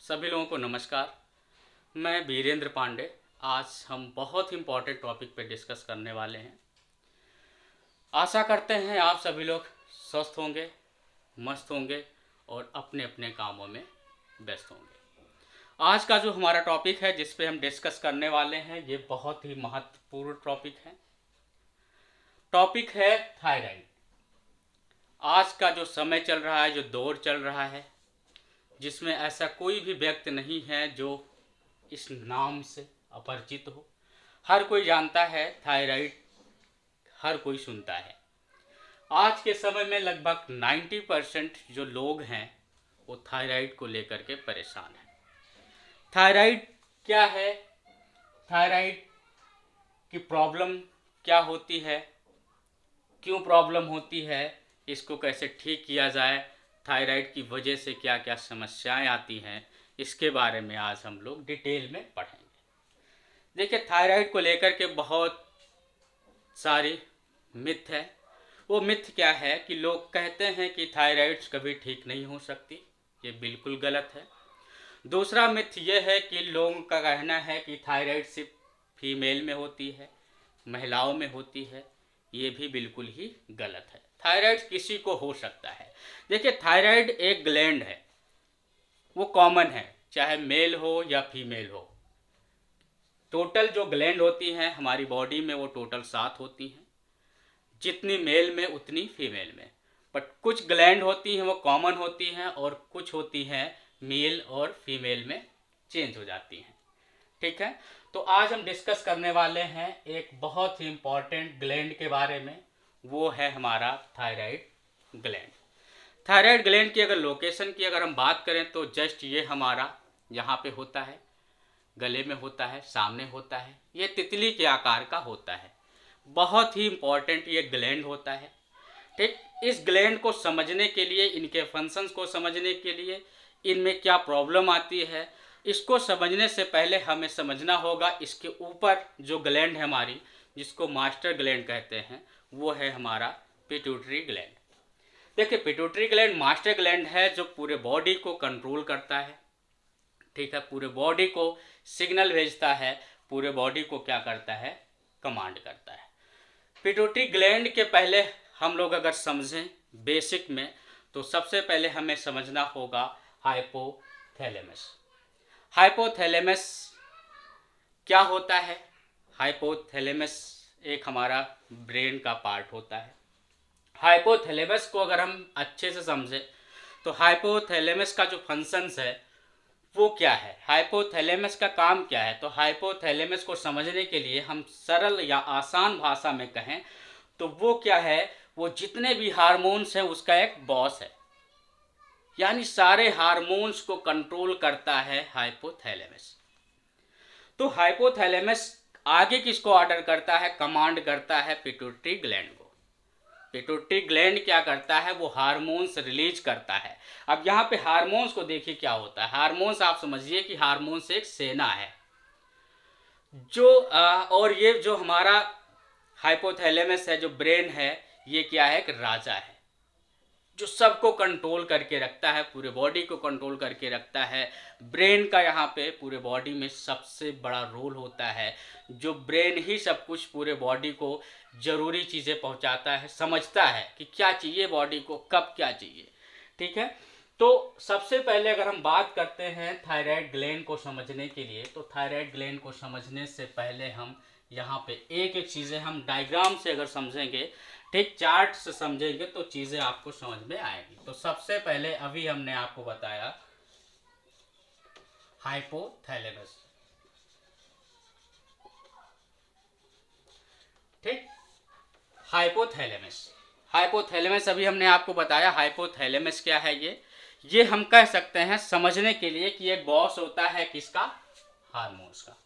सभी लोगों को नमस्कार। मैं वीरेंद्र पांडे। आज हम बहुत ही इम्पोर्टेंट टॉपिक पे डिस्कस करने वाले हैं। आशा करते हैं आप सभी लोग स्वस्थ होंगे, मस्त होंगे और अपने अपने कामों में व्यस्त होंगे। आज का जो हमारा टॉपिक है जिस पे हम डिस्कस करने वाले हैं, ये बहुत ही महत्वपूर्ण टॉपिक है। टॉपिक है थायराइड। आज का जो समय चल रहा है, जो दौर चल रहा है, जिसमें ऐसा कोई भी व्यक्ति नहीं है जो इस नाम से अपरिचित हो। हर कोई जानता है थायराइड, हर कोई सुनता है। आज के समय में लगभग 90% जो लोग हैं वो थायराइड को लेकर के परेशान हैं। थायराइड क्या है, थायराइड की प्रॉब्लम क्या होती है, क्यों प्रॉब्लम होती है, इसको कैसे ठीक किया जाए, थायराइड की वजह से क्या क्या समस्याएं आती हैं, इसके बारे में आज हम लोग डिटेल में पढ़ेंगे। देखिए, थायराइड को लेकर के बहुत सारी मिथ है। वो मिथ क्या है कि लोग कहते हैं कि थायराइड कभी ठीक नहीं हो सकती। ये बिल्कुल गलत है। दूसरा मिथ ये है कि लोगों का कहना है कि थायराइड सिर्फ फीमेल में होती है, महिलाओं में होती है। ये भी बिल्कुल ही गलत है। थायराइड किसी को हो सकता है। देखिए, थायराइड एक ग्लैंड है, वो कॉमन है, चाहे मेल हो या फीमेल हो। टोटल जो ग्लैंड होती हैं हमारी बॉडी में वो टोटल 7 होती हैं, जितनी मेल में उतनी फीमेल में। बट कुछ ग्लैंड होती हैं वो कॉमन होती हैं और कुछ होती हैं मेल और फीमेल में चेंज हो जाती हैं। ठीक है, तो आज हम डिस्कस करने वाले हैं एक बहुत ही इम्पॉर्टेंट ग्लैंड के बारे में। वो है हमारा थायराइड ग्लैंड। थायराइड ग्लैंड की अगर लोकेशन की अगर हम बात करें तो जस्ट ये हमारा यहाँ पे होता है, गले में होता है, सामने होता है। ये तितली के आकार का होता है। बहुत ही इम्पॉर्टेंट ये ग्लैंड होता है। ठीक, इस ग्लैंड को समझने के लिए, इनके फंक्शंस को समझने के लिए, इनमें क्या प्रॉब्लम आती है, इसको समझने से पहले हमें समझना होगा इसके ऊपर जो ग्लैंड है हमारी, जिसको मास्टर ग्लैंड कहते हैं, वो है हमारा पिट्यूटरी ग्लैंड। देखिए, पिट्यूटरी ग्लैंड मास्टर ग्लैंड है जो पूरे बॉडी को कंट्रोल करता है। ठीक है, पूरे बॉडी को सिग्नल भेजता है, पूरे बॉडी को क्या करता है, कमांड करता है। पिट्यूटरी ग्लैंड के पहले हम लोग अगर समझें बेसिक में, तो सबसे पहले हमें समझना होगा हाइपोथैलेमस। हाइपोथैलेमस क्या होता है? हाइपोथैलेमस एक हमारा ब्रेन का पार्ट होता है। हाइपोथैलेमस को अगर हम अच्छे से समझें तो हाइपोथैलेमस का जो फंक्शंस है वो क्या है, हाइपोथैलेमस का काम क्या है। तो हाइपोथैलेमस को समझने के लिए हम सरल या आसान भाषा में कहें तो वो क्या है, वो जितने भी हार्मोन्स हैं उसका एक बॉस है। यानी सारे हार्मोन्स को कंट्रोल करता है हाइपोथैलेमस। तो हाइपोथैलेमस आगे किसको ऑर्डर करता है, कमांड करता है पिट्यूटरी ग्लैंड को। पिट्यूटरी ग्लैंड क्या करता है, वो हार्मोन्स रिलीज करता है। अब यहाँ पे हार्मोन्स को देखिए क्या होता है। हार्मोन्स आप समझिए कि हार्मोन्स एक सेना है जो और ये जो हमारा हाइपोथैलेमस है, जो ब्रेन है, ये क्या है, एक राजा है जो सबको कंट्रोल करके रखता है, पूरे बॉडी को कंट्रोल करके रखता है। ब्रेन का यहाँ पे पूरे बॉडी में सबसे बड़ा रोल होता है। जो ब्रेन ही सब कुछ पूरे बॉडी को ज़रूरी चीज़ें पहुँचाता है, समझता है कि क्या चाहिए बॉडी को, कब क्या चाहिए। ठीक है, तो सबसे पहले अगर हम बात करते हैं थायराइड ग्लैंड को समझने के लिए, तो थायराइड ग्लैंड को समझने से पहले हम यहाँ पे एक एक चीज़ें हम डायग्राम से अगर समझेंगे, ठीक, चार्ट से समझेंगे तो चीज़ें आपको समझ में आएगी। तो सबसे पहले अभी हमने आपको बताया हाइपोथैलेमस। ठीक, हाइपोथैलेमस। हाइपोथैलेमस अभी हमने आपको बताया। हाइपोथैलेमस क्या है, ये हम कह सकते हैं समझने के लिए कि एक बॉस होता है किसका, हार्मोन्स का।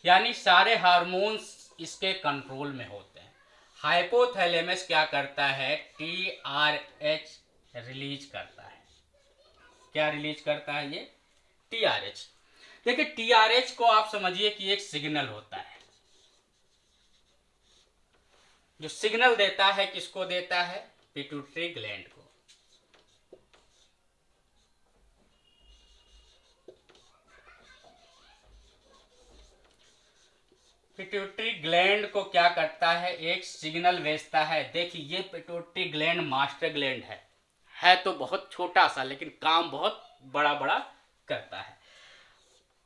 यानी सारे हार्मोन्स इसके कंट्रोल में होते हैं। हाइपोथैलेमस क्या करता है, टीआरएच रिलीज करता है। क्या रिलीज करता है ये, टीआरएच। देखिए, टीआरएच को आप समझिए कि एक सिग्नल होता है जो सिग्नल देता है, किसको देता है, पिट्यूटरी ग्लैंड को। पिट्यूटरी ग्लैंड को क्या करता है, एक सिग्नल भेजता है। देखिए ये पिट्यूटरी ग्लैंड मास्टर ग्लैंड है तो बहुत छोटा सा, लेकिन काम बहुत बड़ा बड़ा करता है।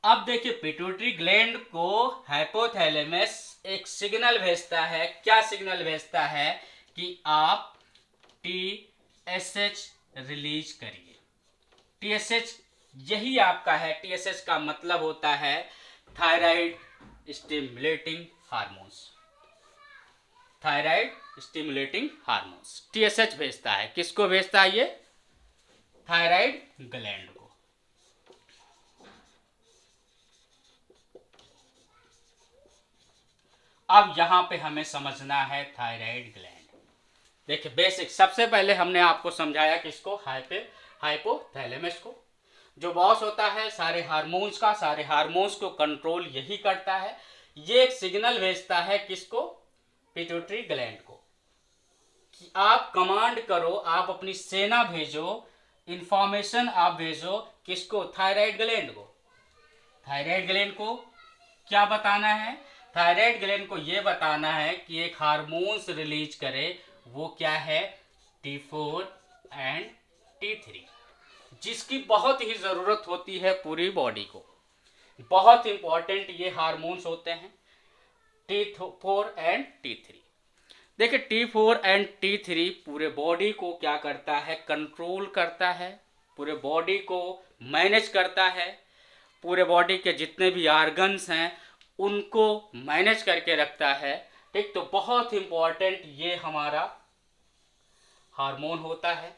अब देखिए पिट्यूटरी ग्लैंड को हाइपोथैलेमस एक सिग्नल भेजता है। क्या सिग्नल भेजता है कि आप TSH रिलीज करिए। TSH यही आपका है, TSH का मतलब होता है thyroid stimulating hormones. Thyroid stimulating hormones TSH भेजता है। किसको भेजता है ये? थायराइड ग्लैंड को। अब यहां पे हमें समझना है थायराइड ग्लैंड। देखिए बेसिक, सबसे पहले हमने आपको समझाया किसको, हाइपोथैलेमस को, जो बॉस होता है सारे हार्मोन्स का, सारे हार्मोन्स को कंट्रोल यही करता है। ये एक सिग्नल भेजता है किसको, पिट्यूटरी ग्लैंड को, कि आप कमांड करो, आप अपनी सेना भेजो, इंफॉर्मेशन आप भेजो किसको, थायराइड ग्लैंड को। थायराइड ग्लैंड को क्या बताना है, थायराइड ग्लैंड को यह बताना है कि एक हार्मोन्स रिलीज करे, वो क्या है, T4 एंड T3, जिसकी बहुत ही जरूरत होती है पूरी बॉडी को। बहुत इंपॉर्टेंट ये हार्मोन्स होते हैं T4 एंड T3। देखिए T4 एंड T3 पूरे बॉडी को क्या करता है, कंट्रोल करता है, पूरे बॉडी को मैनेज करता है, पूरे बॉडी के जितने भी ऑर्गन्स हैं उनको मैनेज करके रखता है। ठीक, तो बहुत इंपॉर्टेंट ये हमारा हार्मोन होता है।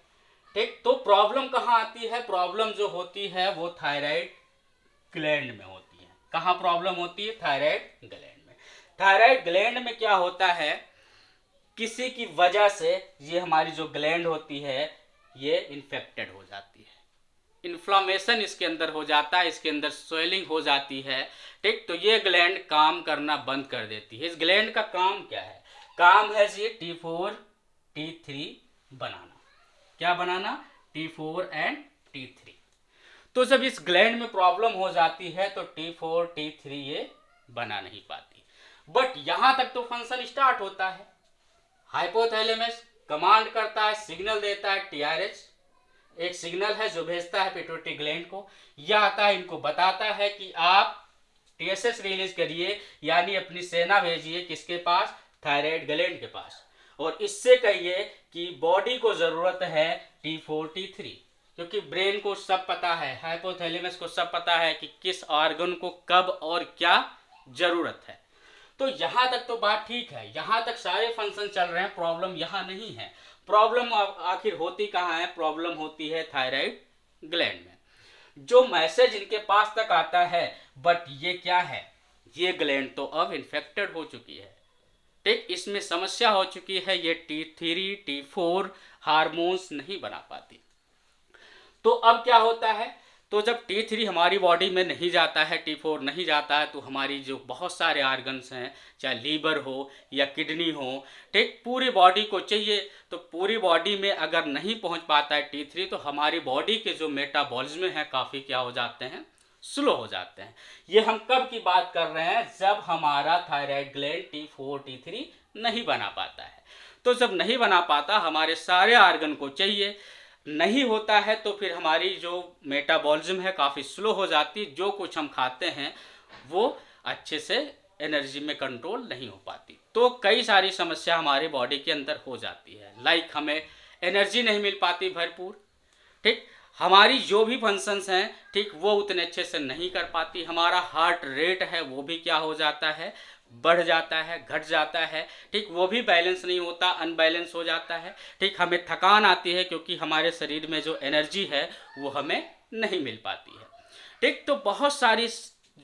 ठीक, तो प्रॉब्लम कहाँ आती है, प्रॉब्लम जो होती है वो थायराइड ग्लैंड में होती है। कहाँ प्रॉब्लम होती है, थायराइड ग्लैंड में। थायराइड ग्लैंड में क्या होता है, किसी की वजह से ये हमारी जो ग्लैंड होती है ये इन्फेक्टेड हो जाती है, इन्फ्लामेशन इसके अंदर हो जाता है, इसके अंदर स्वेलिंग हो जाती है। ठीक, तो ये ग्लैंड काम करना बंद कर देती है। इस ग्लैंड का काम क्या है, काम है ये T4 T3 बनाना। क्या बनाना, T4 एंड T3। तो जब इस ग्लैंड में प्रॉब्लम हो जाती है तो T4 T3 ये बना नहीं पाती। बट यहां तक तो फंक्शन स्टार्ट होता है। हाइपोथैलेमस कमांड करता है, सिग्नल देता है, TRH एक सिग्नल है जो भेजता है पिट्यूटरी ग्लैंड को। यह आता है, इनको बताता है कि आप TSH रिलीज करिए, यानी अपनी सेना भेजिए किसके पास, थायराइड ग्लैंड के पास, और इससे कहिए कि बॉडी को जरूरत है T4 T3, क्योंकि ब्रेन को सब पता है, हाइपोथैलेमस को सब पता है कि किस ऑर्गन को कब और क्या जरूरत है। तो यहां तक तो बात ठीक है, यहां तक सारे फंक्शन चल रहे हैं, प्रॉब्लम यहां नहीं है। प्रॉब्लम आखिर होती कहां है, प्रॉब्लम होती है थायराइड ग्लैंड में। जो मैसेज इनके पास तक आता है, बट ये क्या है, ये ग्लैंड तो अब इन्फेक्टेड हो चुकी है। ठीक, इसमें समस्या हो चुकी है, ये T3 T4 हार्मोन्स नहीं बना पाती। तो अब क्या होता है, तो जब T3 हमारी बॉडी में नहीं जाता है, T4 नहीं जाता है, तो हमारी जो बहुत सारे ऑर्गन्स हैं, चाहे लीवर हो या किडनी हो, ठीक, पूरी बॉडी को चाहिए। तो पूरी बॉडी में अगर नहीं पहुंच पाता है T3, तो हमारी बॉडी के जो मेटाबॉलिज्म है काफ़ी क्या हो जाते हैं, स्लो हो जाते हैं। ये हम कब की बात कर रहे हैं, जब हमारा थायराइड ग्लैंड T4 T3 नहीं बना पाता है। तो जब नहीं बना पाता, हमारे सारे ऑर्गन को चाहिए, नहीं होता है, तो फिर हमारी जो मेटाबॉलिज्म है काफ़ी स्लो हो जाती है, जो कुछ हम खाते हैं वो अच्छे से एनर्जी में कंट्रोल नहीं हो पाती। तो कई सारी समस्या हमारी बॉडी के अंदर हो जाती है, लाइक हमें एनर्जी नहीं मिल पाती भरपूर। ठीक, हमारी जो भी फंक्शंस हैं, ठीक, वो उतने अच्छे से नहीं कर पाती। हमारा हार्ट रेट है वो भी क्या हो जाता है, बढ़ जाता है, घट जाता है। ठीक, वो भी बैलेंस नहीं होता, अनबैलेंस हो जाता है। ठीक, हमें थकान आती है क्योंकि हमारे शरीर में जो एनर्जी है वो हमें नहीं मिल पाती है। ठीक, तो बहुत सारी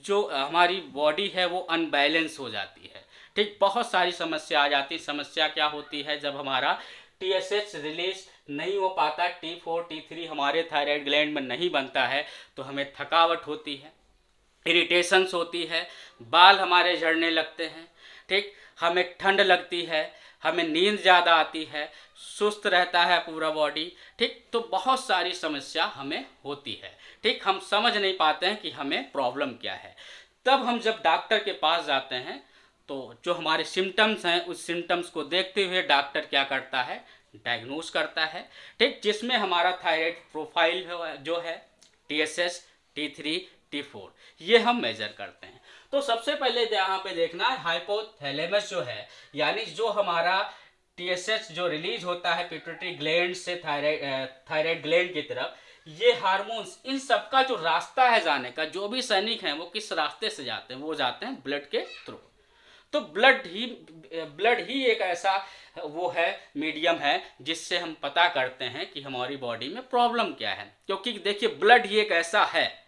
जो हमारी बॉडी है वो अनबैलेंस हो जाती है। ठीक, बहुत सारी समस्या आ जाती है। समस्या क्या होती है, जब हमारा TSH रिलीज नहीं हो पाता, T4 T3 हमारे थायराइड ग्लैंड में नहीं बनता है, तो हमें थकावट होती है, इरिटेशंस होती है, बाल हमारे झड़ने लगते हैं। ठीक, हमें ठंड लगती है, हमें नींद ज़्यादा आती है, सुस्त रहता है पूरा बॉडी। ठीक, तो बहुत सारी समस्या हमें होती है। ठीक, हम समझ नहीं पाते हैं कि हमें प्रॉब्लम क्या है। तब हम जब डॉक्टर के पास जाते हैं तो जो हमारे सिम्टम्स हैं उस सिम्टम्स को देखते हुए डॉक्टर क्या करता है, डायग्नोज करता है, ठीक, जिसमें हमारा थायराइड प्रोफाइल जो है TSH, T3, T4 ये हम मेजर करते हैं। तो सबसे पहले यहाँ पे देखना है हाइपोथैलेमस जो है, यानी जो हमारा TSH जो रिलीज होता है पिट्यूटरी ग्लैंड से थायराइड ग्लैंड की तरफ, ये हार्मोन्स इन सबका जो रास्ता है जाने का, जो भी सैनिक हैं वो किस रास्ते से जाते हैं, वो जाते हैं ब्लड के थ्रू। तो ब्लड ही एक ऐसा वो है, मीडियम है, जिससे हम पता करते हैं कि हमारी बॉडी में प्रॉब्लम क्या है। क्योंकि देखिए ब्लड ही एक ऐसा है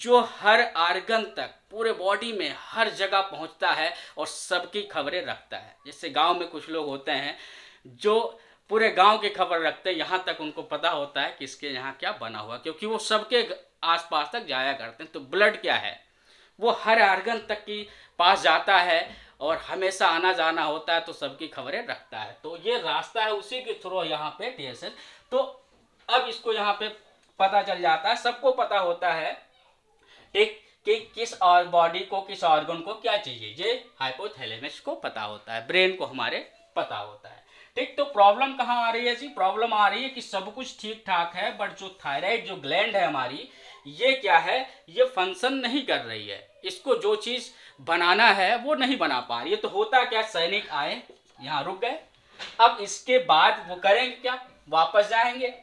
जो हर आर्गन तक पूरे बॉडी में हर जगह पहुंचता है और सबकी खबरें रखता है। जैसे गांव में कुछ लोग होते हैं जो पूरे गांव की खबर रखते हैं, यहाँ तक उनको पता होता है कि इसके यहाँ क्या बना हुआ, क्योंकि वो सबके आसपास तक जाया करते हैं। तो ब्लड क्या है, वो हर आर्गन तक की पास जाता है और हमेशा आना जाना होता है, तो सबकी खबरें रखता है। तो ये रास्ता है, उसी के थ्रू यहाँ पे TSH। तो अब इसको यहाँ पे पता चल जाता है, सबको पता होता है ठीक कि किस और बॉडी को, किस ऑर्गन को क्या चाहिए, ये हाइपोथैलेमस को पता होता है, ब्रेन को हमारे पता होता है। ठीक, तो प्रॉब्लम कहाँ आ रही है जी, प्रॉब्लम आ रही है कि सब कुछ ठीक ठाक है, बट जो थायराइड जो ग्लैंड है हमारी, ये क्या है, ये फंक्शन नहीं कर रही है। इसको जो चीज बनाना है वो नहीं बना पा रही है। तो होता क्या, सैनिक आए यहाँ रुक गए, अब इसके बाद वो करेंगे क्या, वापस जाएंगे,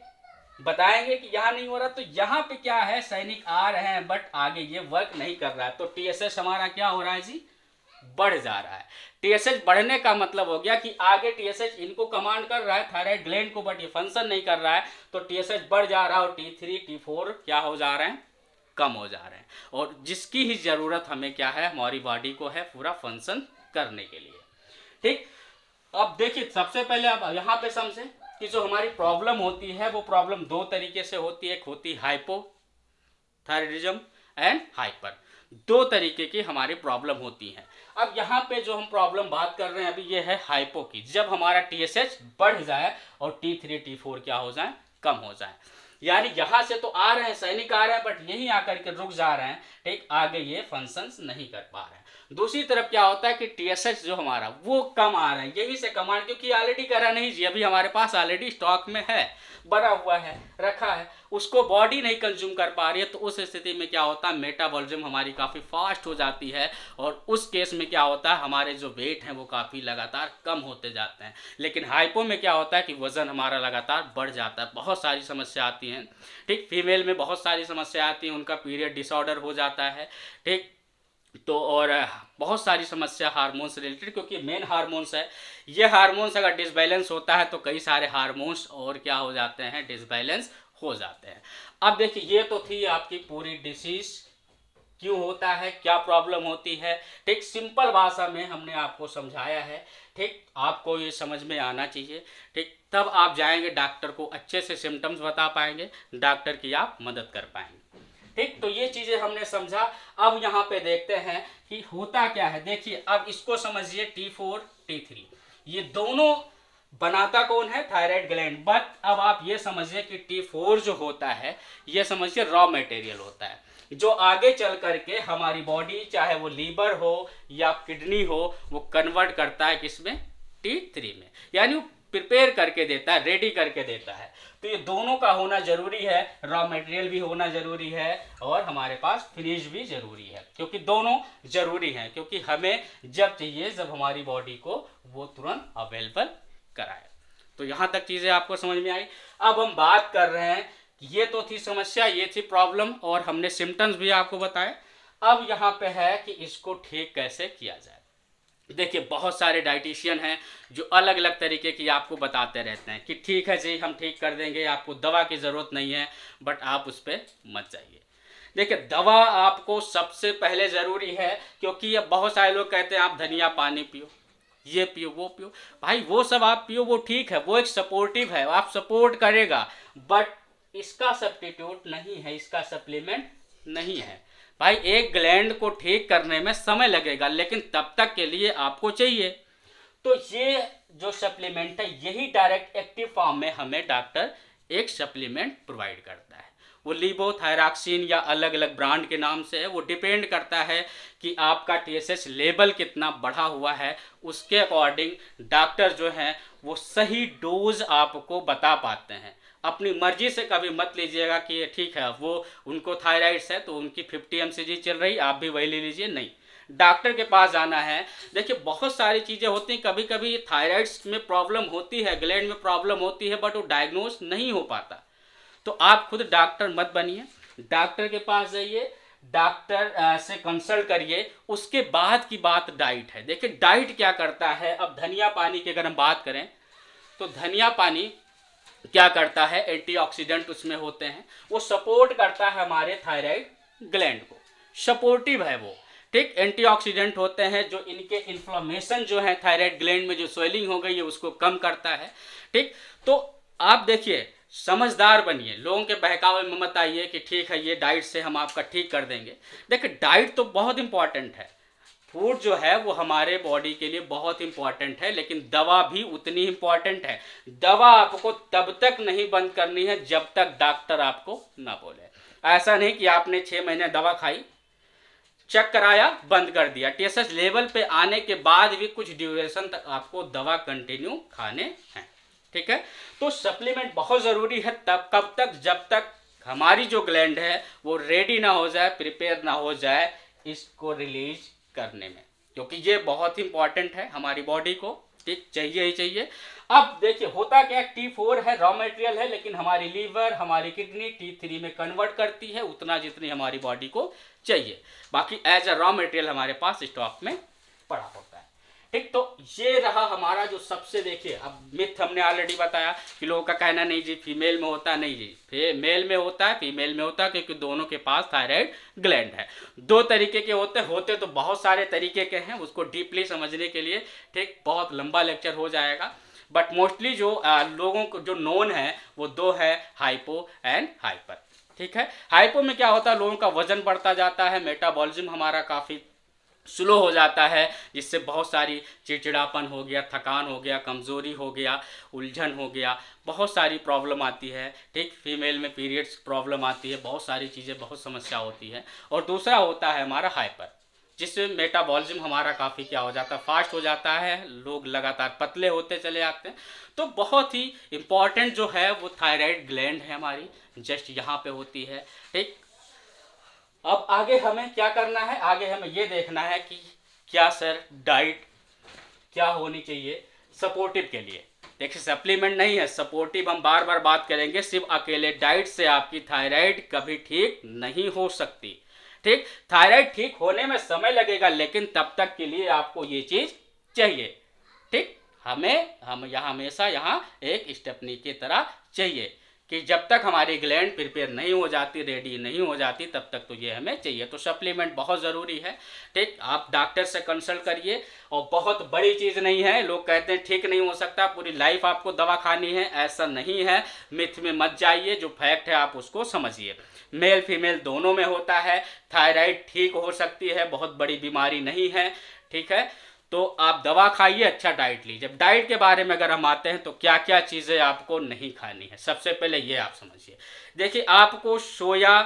बताएंगे कि यहाँ नहीं हो रहा। तो यहाँ पे क्या है, सैनिक आ रहे हैं बट आगे ये वर्क नहीं कर रहा है। तो TSH हमारा क्या हो रहा है जी, बढ़ जा रहा है। TSH बढ़ने का मतलब हो गया कि आगे TSH इनको कमांड कर रहा है थायराइड ग्लैंड को, बट ये फंक्शन नहीं कर रहा है। तो TSH बढ़ जा रहा है और T3, T4 क्या हो जा रहे हैं, कम हो जा रहे हैं। और जिसकी ही जरूरत हमें क्या है, हमारी बॉडी को है पूरा फंक्शन करने के लिए। ठीक, अब देखिए सबसे पहले अब यहाँ पे समझें कि जो हमारी प्रॉब्लम होती है वो प्रॉब्लम दो तरीके से होती है। एक होती है हाइपोथायराइडिज्म एंड हाइपर, दो तरीके की हमारी प्रॉब्लम होती है। अब यहाँ पे जो हम प्रॉब्लम बात कर रहे हैं अभी, ये है हाइपो की, जब हमारा TSH बढ़ जाए और T3, T4 क्या हो जाए, कम हो जाए। यानी यहाँ से तो आ रहे हैं, सैनिक आ रहे हैं, बट यहीं आकर के रुक जा रहे हैं, ठीक, आगे ये फंक्शंस नहीं कर पा रहे हैं। दूसरी तरफ क्या होता है कि TSH जो हमारा वो कम आ रहा है, यही से कमांड, क्योंकि ऑलरेडी करा नहीं जी, अभी हमारे पास ऑलरेडी स्टॉक में है, बना हुआ है, रखा है, उसको बॉडी नहीं कंज्यूम कर पा रही है। तो उस स्थिति में क्या होता है, मेटाबॉलिज्म हमारी काफ़ी फास्ट हो जाती है, और उस केस में क्या होता है, हमारे जो वेट हैं वो काफ़ी लगातार कम होते जाते हैं। लेकिन हाइपो में क्या होता है कि वज़न हमारा लगातार बढ़ जाता है, बहुत सारी समस्या आती हैं। ठीक, फीमेल में बहुत सारी समस्या आती हैं, उनका पीरियड डिसऑर्डर हो जाता है। ठीक, तो और बहुत सारी समस्या हार्मोन्स रिलेटेड, क्योंकि मेन हार्मोन्स है, ये हार्मोन्स अगर डिसबैलेंस होता है तो कई सारे हार्मोन्स और क्या हो जाते हैं, डिसबैलेंस हो जाते हैं। अब देखिए ये तो थी आपकी पूरी डिसीज क्यों होता है, क्या प्रॉब्लम होती है। ठीक, सिंपल भाषा में हमने आपको समझाया है। ठीक, आपको ये समझ में आना चाहिए। ठीक, तब आप जाएंगे डॉक्टर को, अच्छे से सिम्टम्स बता पाएंगे, डॉक्टर की आप मदद कर पाएंगे। ठीक, तो ये चीज़ें हमने समझा। अब यहाँ पे देखते हैं कि होता क्या है। देखिए अब इसको समझिए, T4, T3 ये दोनों बनाता कौन है, थायराइड ग्लैंड। बट अब आप ये समझिए कि T4 जो होता है, ये समझिए रॉ मटेरियल होता है, जो आगे चल करके हमारी बॉडी, चाहे वो लीवर हो या किडनी हो, वो कन्वर्ट करता है किसमें, T3 में। यानी वो प्रिपेयर करके देता है, रेडी करके देता है। तो ये दोनों का होना जरूरी है, रॉ मटेरियल भी होना जरूरी है और हमारे पास फिनिश भी जरूरी है, क्योंकि दोनों जरूरी हैं। क्योंकि हमें जब चाहिए, जब हमारी बॉडी को वो तुरंत अवेलेबल कराए। तो यहाँ तक चीज़ें आपको समझ में आई। अब हम बात कर रहे हैं, ये तो थी समस्या, ये थी प्रॉब्लम, और हमने सिम्टम्स भी आपको बताए। अब यहाँ पे है कि इसको ठीक कैसे किया जाए। देखिए बहुत सारे डाइटिशियन हैं जो अलग अलग तरीके की आपको बताते रहते हैं कि ठीक है जी, हम ठीक कर देंगे, आपको दवा की ज़रूरत नहीं है, बट आप उस पर मत जाइए। देखिए दवा आपको सबसे पहले ज़रूरी है, क्योंकि अब बहुत सारे लोग कहते हैं आप धनिया पानी पियो, ये पियो, वो पियो। भाई वो सब आप पियो, वो ठीक है, वो एक सपोर्टिव है, आप सपोर्ट करेगा, बट इसका सब्स्टिट्यूट नहीं है, इसका सप्लीमेंट नहीं है। भाई एक ग्लैंड को ठीक करने में समय लगेगा, लेकिन तब तक के लिए आपको चाहिए। तो ये जो सप्लीमेंट है, यही डायरेक्ट एक्टिव फॉर्म में हमें डॉक्टर एक सप्लीमेंट प्रोवाइड करता है। वो लीवोथायरॉक्सिन या अलग अलग ब्रांड के नाम से है, वो डिपेंड करता है कि आपका TSH लेवल कितना बढ़ा हुआ है। उसके अकॉर्डिंग डॉक्टर जो हैं वो सही डोज आपको बता पाते हैं। अपनी मर्जी से कभी मत लीजिएगा कि ये ठीक है, वो उनको थायराइड्स है तो उनकी 50 mcg चल रही, आप भी वही ले लीजिए, नहीं, डॉक्टर के पास जाना है। देखिए बहुत सारी चीज़ें होती हैं, कभी कभी थायराइड्स में प्रॉब्लम होती है, ग्लैंड में प्रॉब्लम होती है, बट वो डायग्नोज नहीं हो पाता। तो आप खुद डॉक्टर मत बनिए, डॉक्टर के पास जाइए, डॉक्टर से कंसल्ट करिए। उसके बाद की बात डाइट है। देखिए डाइट क्या करता है, अब धनिया पानी की अगर हम बात करें तो धनिया पानी क्या करता है, एंटीऑक्सीडेंट उसमें होते हैं, वो सपोर्ट करता है हमारे थायराइड ग्लैंड को, सपोर्टिव है वो, ठीक। एंटीऑक्सीडेंट होते हैं जो इनके इन्फ्लामेशन जो है थायराइड ग्लैंड में जो स्वेलिंग हो गई है उसको कम करता है, ठीक। तो आप देखिए समझदार बनिए, लोगों के बहकावे में मत आइए कि ठीक है ये डाइट से हम आपका ठीक कर देंगे। देखिए डाइट तो बहुत इंपॉर्टेंट है, फूड जो है वो हमारे बॉडी के लिए बहुत इंपॉर्टेंट है, लेकिन दवा भी उतनी इंपॉर्टेंट है। दवा आपको तब तक नहीं बंद करनी है जब तक डॉक्टर आपको ना बोले। ऐसा नहीं कि आपने 6 महीने दवा खाई, चेक कराया, बंद कर दिया, TSH लेवल पे आने के बाद भी कुछ ड्यूरेशन तक आपको दवा कंटिन्यू खाने हैं, ठीक है। तो सप्लीमेंट बहुत ज़रूरी है तब कब तक, जब तक हमारी जो ग्लैंड है वो रेडी ना हो जाए, प्रिपेयर ना हो जाए इसको रिलीज करने में, क्योंकि ये बहुत इंपॉर्टेंट है हमारी बॉडी को, ठीक, चाहिए ही चाहिए। अब देखिए होता क्या है, T4 है, रॉ मटेरियल है, लेकिन हमारी लीवर, हमारी किडनी T3 में कन्वर्ट करती है उतना जितनी हमारी बॉडी को चाहिए, बाकी एज अ रॉ मटेरियल हमारे पास स्टॉक में पड़ा होता है, ठीक। तो ये रहा हमारा जो सबसे, देखिए अब मिथ हमने ऑलरेडी बताया कि लोगों का कहना नहीं जी फीमेल में होता, नहीं जी मेल में होता है, फीमेल में होता है, क्योंकि दोनों के पास थायराइड ग्लैंड है। दो तरीके के होते तो बहुत सारे तरीके के हैं, उसको डीपली समझने के लिए ठीक बहुत लंबा लेक्चर हो जाएगा, बट मोस्टली जो लोगों को जो नोन है वो दो है, हाइपो एंड हाइपर, ठीक है। हाइपो में क्या होता है, लोगों का वजन बढ़ता जाता है, मेटाबॉलिज्म हमारा काफ़ी स्लो हो जाता है, जिससे बहुत सारी चिड़चिड़ापन हो गया, थकान हो गया, कमज़ोरी हो गया, उलझन हो गया, बहुत सारी प्रॉब्लम आती है, ठीक। फीमेल में पीरियड्स प्रॉब्लम आती है, बहुत सारी चीज़ें, बहुत समस्या होती है। और दूसरा होता है हमारा हाइपर, जिसमें मेटाबॉलिज्म हमारा काफ़ी क्या हो जाता है, फास्ट हो जाता है, लोग लगातार पतले होते चले जाते हैं। तो बहुत ही इम्पॉर्टेंट जो है वो थायराइड ग्लैंड है हमारी, जस्ट यहाँ पे होती है, ठीक। अब आगे हमें क्या करना है, आगे हमें ये देखना है कि क्या सर डाइट क्या होनी चाहिए सपोर्टिव के लिए। देखिए सप्लीमेंट नहीं है, सपोर्टिव हम बार बार बात करेंगे, सिर्फ अकेले डाइट से आपकी थायराइड कभी ठीक नहीं हो सकती, ठीक। थायराइड ठीक होने में समय लगेगा, लेकिन तब तक के लिए आपको ये चीज़ चाहिए, ठीक। हम यहाँ हमेशा यहाँ एक स्टेपनी की तरह चाहिए कि जब तक हमारी ग्लैंड प्रिपेयर नहीं हो जाती, रेडी नहीं हो जाती, तब तक तो ये हमें चाहिए। तो सप्लीमेंट बहुत ज़रूरी है, ठीक। आप डॉक्टर से कंसल्ट करिए, और बहुत बड़ी चीज़ नहीं है। लोग कहते हैं ठीक नहीं हो सकता, पूरी लाइफ आपको दवा खानी है, ऐसा नहीं है, मिथ में मत जाइए, जो फैक्ट है आप उसको समझिए। मेल फीमेल दोनों में होता है, थायराइड ठीक हो सकती है, बहुत बड़ी बीमारी नहीं है, ठीक है। तो आप दवा खाइए, अच्छा डाइट लीजिए। डाइट के बारे में अगर हम आते हैं तो क्या क्या चीज़ें आपको नहीं खानी है, सबसे पहले ये आप समझिए। देखिए आपको सोया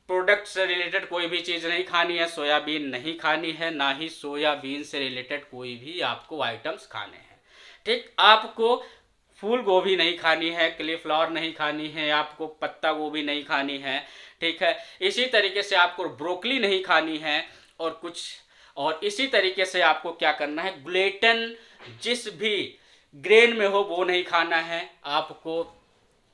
प्रोडक्ट से रिलेटेड कोई भी चीज़ नहीं खानी है, सोयाबीन नहीं खानी है, ना ही सोयाबीन से रिलेटेड कोई भी आपको आइटम्स खाने हैं, ठीक। आपको फूल गोभी नहीं खानी है, कलीफ्लावर नहीं खानी है, आपको पत्ता गोभी नहीं खानी है, ठीक है। इसी तरीके से आपको ब्रोकली नहीं खानी है, और इसी तरीके से आपको क्या करना है, ग्लूटेन जिस भी ग्रेन में हो वो नहीं खाना है, आपको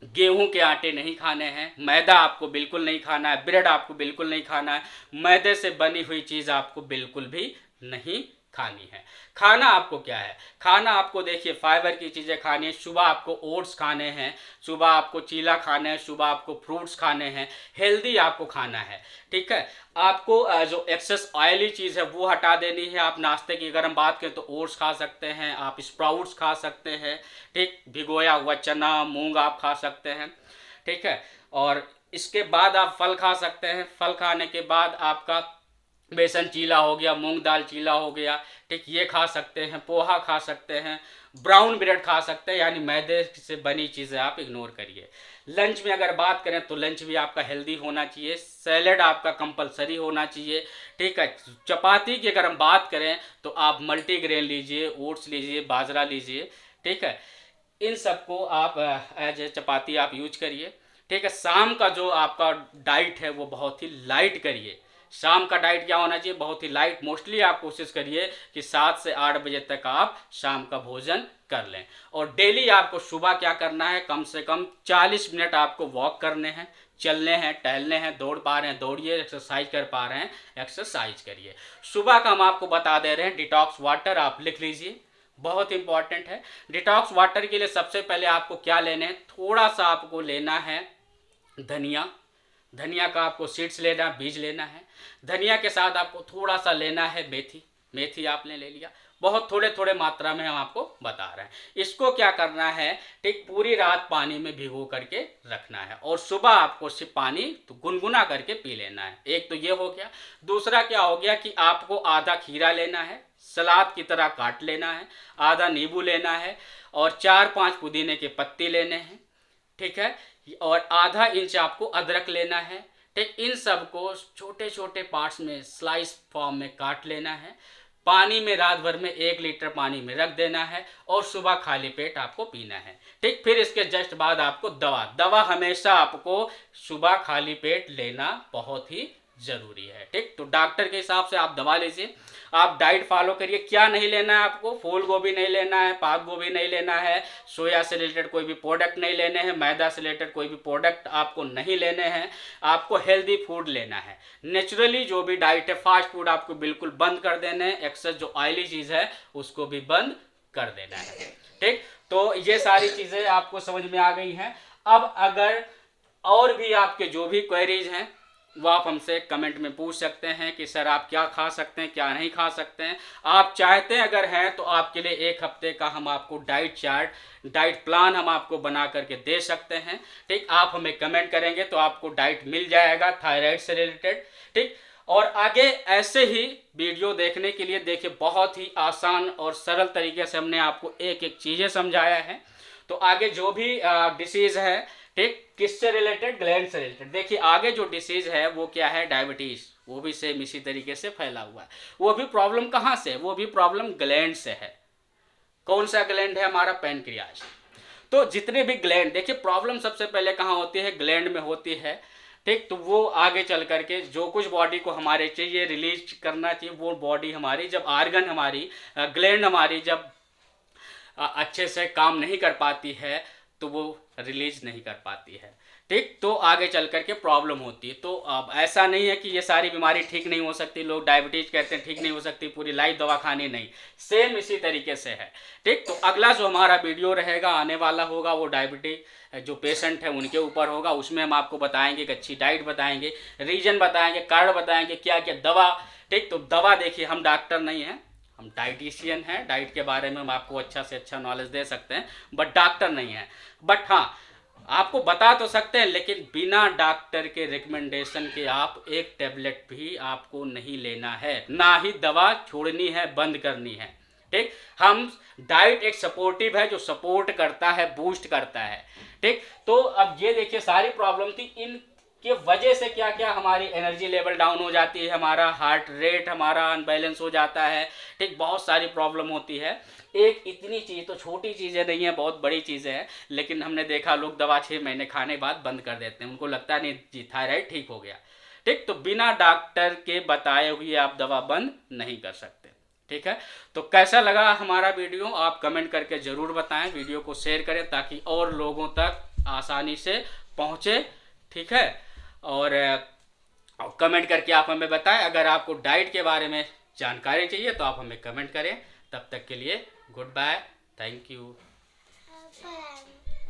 गेहूं के आटे नहीं खाने हैं, मैदा आपको बिल्कुल नहीं खाना है, ब्रेड आपको बिल्कुल नहीं खाना है, मैदे से बनी हुई चीज़ आपको बिल्कुल भी नहीं खानी है। खाना आपको क्या है, खाना आपको देखिए फाइबर की चीज़ें खानी है, सुबह आपको ओट्स खाने हैं, सुबह आपको चीला खाना है, सुबह आपको फ्रूट्स खाने हैं, हेल्दी आपको खाना है, ठीक है। आपको जो एक्सेस ऑयली चीज़ है वो हटा देनी है। आप नाश्ते की अगर हम बात करें तो ओट्स खा सकते हैं, आप स्प्राउट्स खा सकते हैं, ठीक, भिगोया हुआ चना मूंग आप खा सकते हैं, ठीक है। और इसके बाद आप फल खा सकते हैं, फल खाने के बाद आपका बेसन चीला हो गया, मूंग दाल चीला हो गया, ठीक, ये खा सकते हैं, पोहा खा सकते हैं, ब्राउन ब्रेड खा सकते हैं, यानी मैदे से बनी चीज़ें आप इग्नोर करिए। लंच में अगर बात करें तो लंच भी आपका हेल्दी होना चाहिए, सैलेड आपका कंपलसरी होना चाहिए, ठीक है। चपाती की अगर हम बात करें तो आप मल्टीग्रेन लीजिए, ओट्स लीजिए, बाजरा लीजिए, ठीक है। इन सबको आप एज ए चपाती आप यूज करिए, ठीक है। शाम का जो आपका डाइट है वो बहुत ही लाइट करिए। शाम का डाइट क्या होना चाहिए? बहुत ही लाइट। मोस्टली आप कोशिश करिए कि 7 से 8 बजे तक आप शाम का भोजन कर लें। और डेली आपको सुबह क्या करना है? कम से कम 40 मिनट आपको वॉक करने हैं, चलने हैं, टहलने हैं। दौड़ पा रहे हैं दौड़िए, एक्सरसाइज कर पा रहे हैं एक्सरसाइज करिए। सुबह का हम आपको बता दे रहे हैं डिटॉक्स वाटर, आप लिख लीजिए, बहुत इंपॉर्टेंट है। डिटॉक्स वाटर के लिए सबसे पहले आपको क्या लेना है? थोड़ा सा आपको लेना है धनिया। धनिया का आपको सीड्स लेना, बीज लेना है। धनिया के साथ आपको थोड़ा सा लेना है मेथी। मेथी आपने ले लिया, बहुत थोड़े थोड़े मात्रा में हम आपको बता रहे हैं। इसको क्या करना है? ठीक, पूरी रात पानी में भिगो करके रखना है और सुबह आपको सिर्फ पानी तो गुनगुना करके पी लेना है। एक तो ये हो गया। दूसरा क्या हो गया कि आपको आधा खीरा लेना है, सलाद की तरह काट लेना है, आधा नींबू लेना है और 4-5 पुदीने के पत्ते लेने हैं, ठीक है। और आधा इंच आपको अदरक लेना है, ठीक। इन सब को छोटे छोटे पार्ट्स में स्लाइस फॉर्म में काट लेना है। पानी में रात भर में 1 लीटर पानी में रख देना है और सुबह खाली पेट आपको पीना है, ठीक। फिर इसके जस्ट बाद आपको दवा हमेशा आपको सुबह खाली पेट लेना बहुत ही जरूरी है, ठीक। तो डॉक्टर के हिसाब से आप दवा लीजिए। आप डाइट फॉलो करिए। क्या नहीं लेना है आपको? फूल गोभी नहीं लेना है, पात गोभी नहीं लेना है, सोया से रिलेटेड कोई भी प्रोडक्ट नहीं लेने हैं, मैदा से रिलेटेड कोई भी प्रोडक्ट आपको नहीं लेने हैं। आपको हेल्दी फूड लेना है, नेचुरली जो भी डाइट है। फास्ट फूड आपको बिल्कुल बंद कर देना है, एक्सेस जो ऑयली चीज़ है उसको भी बंद कर देना है, ठीक। तो ये सारी चीज़ें आपको समझ में आ गई हैं। अब अगर और भी आपके जो भी क्वेरीज हैं वो आप हमसे कमेंट में पूछ सकते हैं कि सर आप क्या खा सकते हैं, क्या नहीं खा सकते हैं। आप चाहते हैं अगर हैं तो आपके लिए 1 हफ्ते का हम आपको डाइट चार्ट, डाइट प्लान हम आपको बना करके दे सकते हैं, ठीक। आप हमें कमेंट करेंगे तो आपको डाइट मिल जाएगा थायराइड से रिलेटेड, ठीक। और आगे ऐसे ही वीडियो देखने के लिए देखिए, बहुत ही आसान और सरल तरीके से हमने आपको एक एक चीज़ें समझाया है। तो आगे जो भी डिसीज़ है, ठीक, किससे रिलेटेड? ग्लैंड से रिलेटेड। देखिए आगे जो डिसीज है वो क्या है? डायबिटीज। वो भी सेम इसी तरीके से फैला हुआ है। वो भी प्रॉब्लम कहाँ से? वो भी प्रॉब्लम ग्लैंड से है। कौन सा ग्लैंड है? हमारा पैनक्रियाज। तो जितने भी ग्लैंड, देखिए प्रॉब्लम सबसे पहले कहाँ होती है? ग्लैंड में होती है, ठीक। तो वो आगे चल करके जो कुछ बॉडी को हमारे चाहिए रिलीज करना चाहिए, वो बॉडी हमारी जब ऑर्गन हमारी ग्लैंड हमारी जब अच्छे से काम नहीं कर पाती है तो वो रिलीज नहीं कर पाती है, ठीक। तो आगे चल करके प्रॉब्लम होती है। तो अब ऐसा नहीं है कि ये सारी बीमारी ठीक नहीं हो सकती। लोग डायबिटीज कहते हैं ठीक नहीं हो सकती, पूरी लाइफ दवा खानी, नहीं, सेम इसी तरीके से है, ठीक। तो अगला जो हमारा वीडियो रहेगा आने वाला होगा वो डायबिटीज जो पेशेंट है उनके ऊपर होगा। उसमें हम आपको बताएंगे एक अच्छी डाइट बताएंगे, रीजन बताएंगे, कारण बताएंगे, क्या क्या दवा, ठीक। तो दवा देखिए हम डॉक्टर नहीं हैं, हम डाइटिशियन हैं। डाइट के बारे में हम आपको अच्छा से अच्छा नॉलेज दे सकते हैं, बट डॉक्टर नहीं है। बट हाँ, आपको बता तो सकते हैं, लेकिन बिना डॉक्टर के रिकमेंडेशन के आप एक टेबलेट भी आपको नहीं लेना है, ना ही दवा छोड़नी है, बंद करनी है, ठीक। हम डाइट एक सपोर्टिव है जो सपोर्ट करता है, बूस्ट करता है, ठीक। तो अब ये देखिए सारी प्रॉब्लम थी, इन कि वजह से क्या क्या हमारी एनर्जी लेवल डाउन हो जाती है, हमारा हार्ट रेट हमारा अनबैलेंस हो जाता है, ठीक। बहुत सारी प्रॉब्लम होती है। एक इतनी चीज़ तो छोटी चीज़ें नहीं है, बहुत बड़ी चीज़ें हैं, लेकिन हमने देखा लोग दवा 6 महीने खाने बाद बंद कर देते हैं। उनको लगता नहीं जी थायराइड ठीक हो गया, ठीक। तो बिना डॉक्टर के बताए हुए आप दवा बंद नहीं कर सकते, ठीक है। तो कैसा लगा हमारा वीडियो आप कमेंट करके ज़रूर बताएं। वीडियो को शेयर करें ताकि और लोगों तक आसानी से पहुँचे, ठीक है। और कमेंट करके आप हमें बताएं। अगर आपको डाइट के बारे में जानकारी चाहिए तो आप हमें कमेंट करें। तब तक के लिए गुड बाय, थैंक यू।